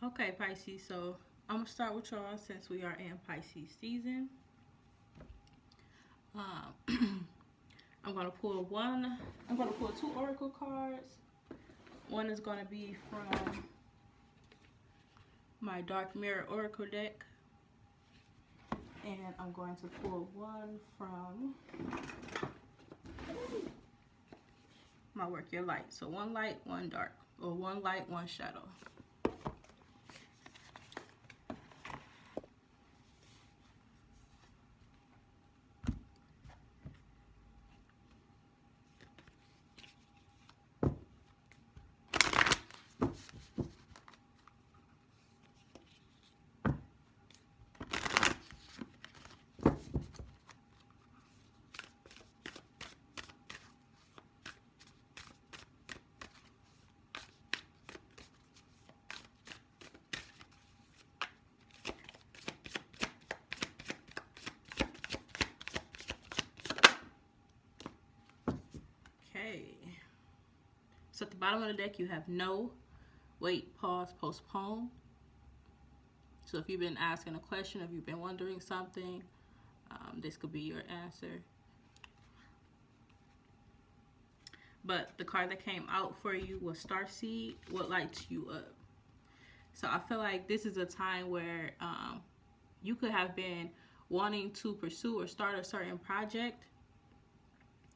Okay, Pisces, so I'm going to start with y'all since we are in Pisces season. I'm going to pull two oracle cards. One is going to be from my Dark Mirror Oracle deck. And I'm going to pull one from my Work Your Light. So one light, one dark. Or one light, one shadow. Okay. So at the bottom of the deck, you have no, wait, pause, postpone. So if you've been asking a question, if you've been wondering something, this could be your answer. But the card that came out for you was Starseed, what lights you up. So I feel like this is a time where you could have been wanting to pursue or start a certain project.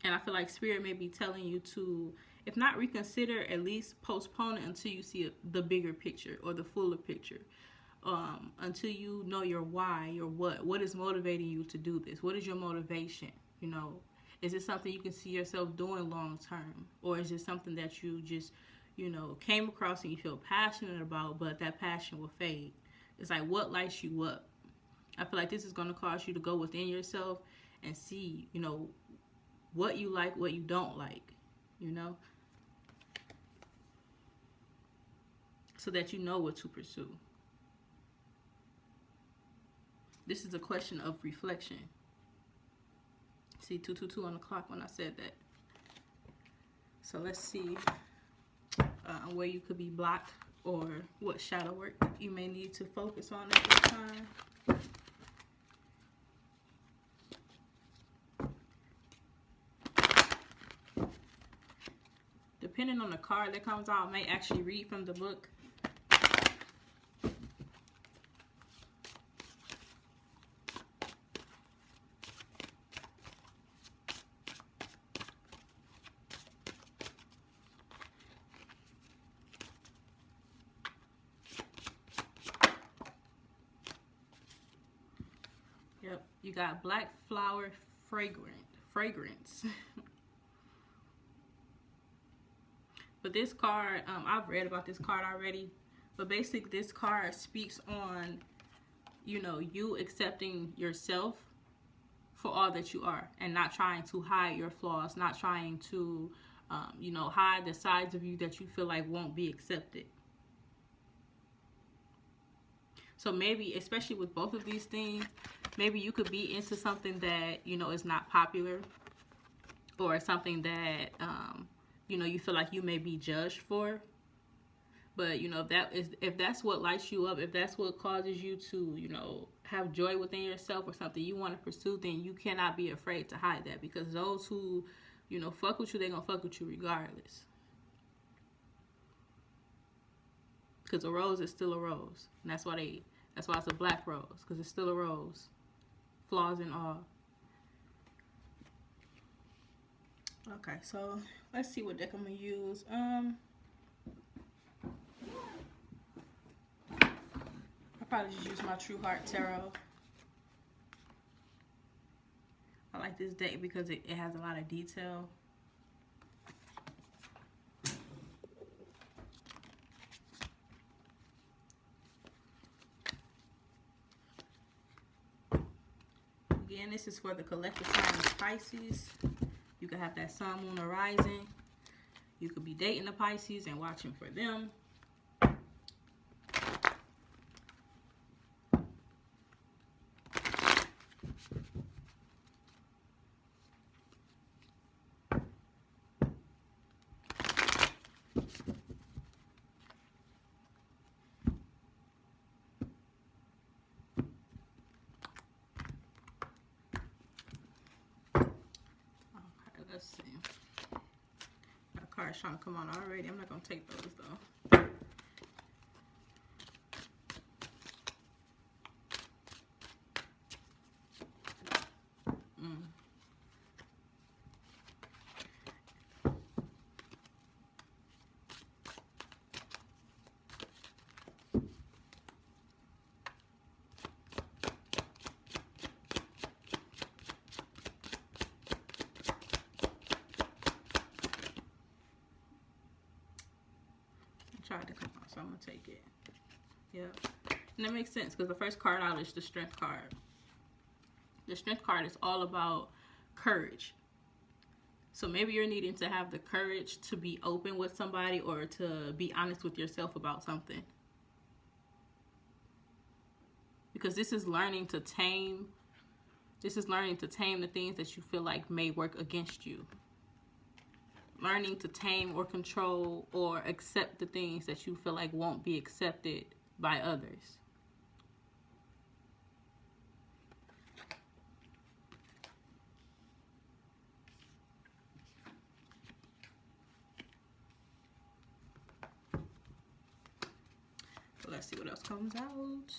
And I feel like Spirit may be telling you to, if not reconsider, at least postpone it until you see the bigger picture or the fuller picture. Until you know your why, your what is motivating you to do this? What is your motivation? You know, is it something you can see yourself doing long term? Or is it something that you just, you know, came across and you feel passionate about, but that passion will fade? It's like, what lights you up? I feel like this is going to cause you to go within yourself and see, you know, what you like, what you don't like, you know, so that you know what to pursue. This is a question of reflection. See 222 on the clock when I said that. So let's see where you could be blocked or what shadow work you may need to focus on at this time. Depending on the card that comes out, I may actually read from the book. Yep, you got black flower fragrance. But this card, I've read about this card already. But basically, this card speaks on, you know, you accepting yourself for all that you are and not trying to hide your flaws, not trying to, you know, hide the sides of you that you feel like won't be accepted. So maybe, especially with both of these things, maybe you could be into something that, you know, is not popular, or something that, you know, you feel like you may be judged for. But, you know, if that's what lights you up, if that's what causes you to, you know, have joy within yourself or something you want to pursue, then you cannot be afraid to hide that. Because those who, you know, fuck with you, they're going to fuck with you regardless. Because a rose is still a rose. And that's why it's a black rose. Because it's still a rose. Flaws and all. Okay, so let's see what deck I'm going to use. I'll probably just use my True Heart Tarot. I like this deck because it has a lot of detail. Again, this is for the collective sign of Pisces. You could have that sun, moon, or rising. You could be dating the Pisces and watching for them. Let's see. Got cards trying to come on already. I'm not going to take those though. Tried to come out, so I'm gonna take it. Yep. And that makes sense because the first card out is the Strength card. The Strength card is all about courage. So maybe you're needing to have the courage to be open with somebody or to be honest with yourself about something. Because this is learning to tame. This is learning to tame the things that you feel like may work against you. Learning to tame or control or accept the things that you feel like won't be accepted by others. Let's see what else comes out.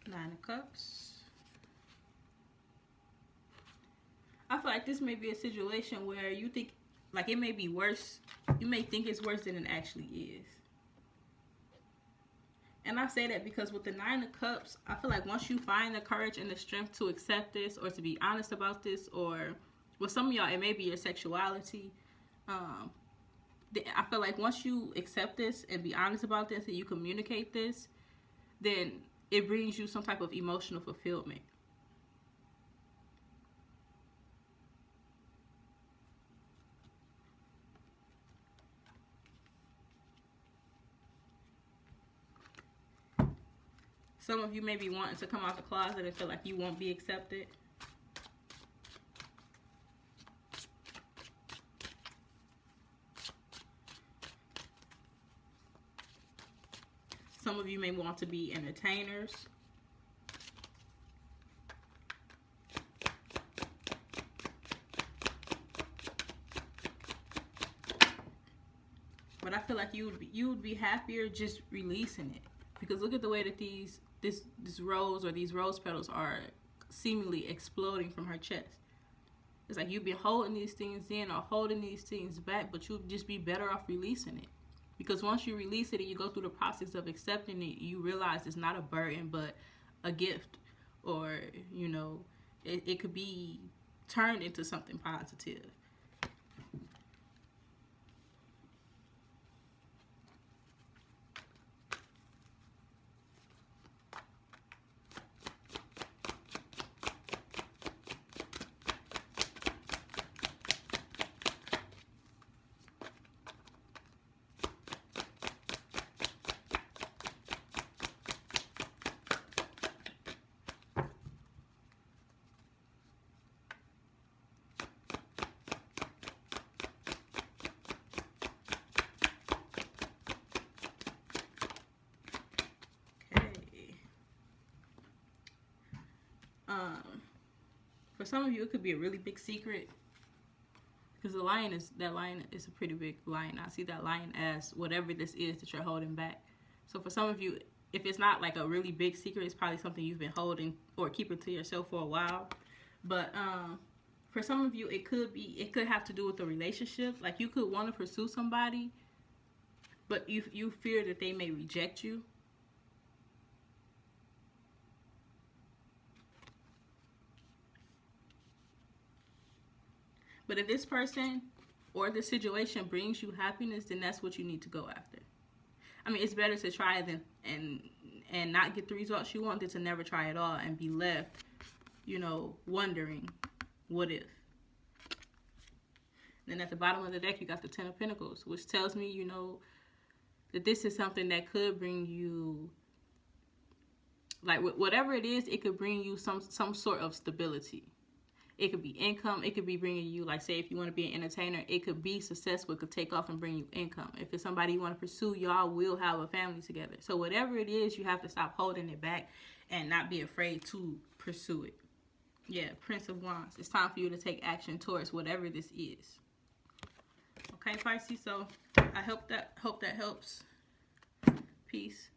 Nine of Cups. I feel like this may be a situation where you think like it may be worse. You may think it's worse than it actually is. And I say that because with the Nine of Cups, I feel like once you find the courage and the strength to accept this or to be honest about this, or with some of y'all, it may be your sexuality. I feel like once you accept this and be honest about this and you communicate this, then it brings you some type of emotional fulfillment. Some of you may be wanting to come out the closet and feel like you won't be accepted. Some of you may want to be entertainers. But I feel like you would be happier just releasing it. Because look at the way that this rose or these rose petals are seemingly exploding from her chest. It's like you've been holding these things in or holding these things back, but you'll just be better off releasing it. Because once you release it and you go through the process of accepting it, you realize it's not a burden, but a gift. Or, you know, it could be turned into something positive. For some of you, it could be a really big secret. Because that lion is a pretty big lion. I see that lion as whatever this is that you're holding back. So for some of you, if it's not like a really big secret, it's probably something you've been holding or keeping to yourself for a while. But for some of you, it could have to do with a relationship. Like you could want to pursue somebody, but you fear that they may reject you. But if this person or this situation brings you happiness, then that's what you need to go after. I mean, it's better to try than and not get the results you want than to never try at all and be left, you know, wondering, what if? Then at the bottom of the deck, you got the Ten of Pentacles, which tells me, you know, that this is something that could bring you Like whatever it is, it could bring you some sort of stability. It could be income. It could be bringing you, like, say, if you want to be an entertainer, it could be successful. It could take off and bring you income. If it's somebody you want to pursue, y'all will have a family together. So whatever it is, you have to stop holding it back and not be afraid to pursue it. Yeah, Prince of Wands. It's time for you to take action towards whatever this is. Okay, Pisces. So I hope that helps. Peace.